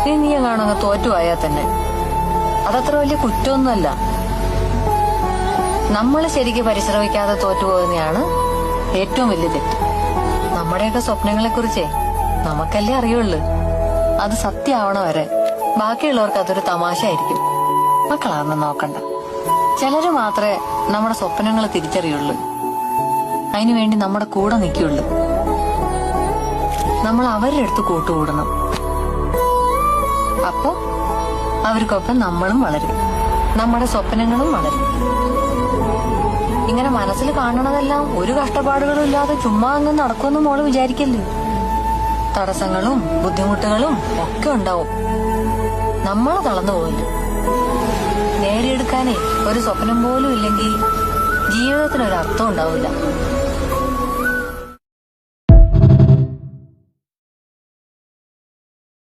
ഇനി നീ എങ്ങാണങ്ങ് തോറ്റുപോയാൽ തന്നെ അതത്ര വലിയ കുറ്റമൊന്നുമല്ല. നമ്മൾ ശരിക്ക് പരിശ്രമിക്കാതെ തോറ്റുപോകുന്നതാണ് ഏറ്റവും വലിയ തെറ്റ്. നമ്മുടെയൊക്കെ സ്വപ്നങ്ങളെ കുറിച്ചേ നമുക്കല്ലേ അറിയുള്ളൂ. അത് സത്യമാവണ വരെ ബാക്കിയുള്ളവർക്ക് അതൊരു തമാശ ആയിരിക്കും. മക്കളാണെന്ന് നോക്കണ്ട. ചിലര് മാത്രമേ നമ്മുടെ സ്വപ്നങ്ങൾ തിരിച്ചറിയുള്ളൂ. അതിനുവേണ്ടി നമ്മുടെ കൂടെ നിൽക്കുള്ളൂ. നമ്മൾ അവരുടെ അടുത്ത് കൂട്ടുകൂടണം. അപ്പോ അവർക്കൊപ്പം നമ്മളും വളരും, നമ്മുടെ സ്വപ്നങ്ങളും വളരും. ഇങ്ങനെ മനസ്സിൽ കാണണതെല്ലാം ഒരു കഷ്ടപ്പാടുകളും ഇല്ലാതെ ചുമ്മാ അങ്ങ് നടക്കുമെന്ന് മോള് വിചാരിക്കല്ലേ. തടസ്സങ്ങളും ബുദ്ധിമുട്ടുകളും ഒക്കെ ഉണ്ടാവും. നമ്മളെ തളർന്നു പോകില്ല. നേടിയെടുക്കാനേ ഒരു സ്വപ്നം പോലും ഇല്ലെങ്കിൽ ജീവിതത്തിനൊരർത്ഥം ഉണ്ടാവില്ല.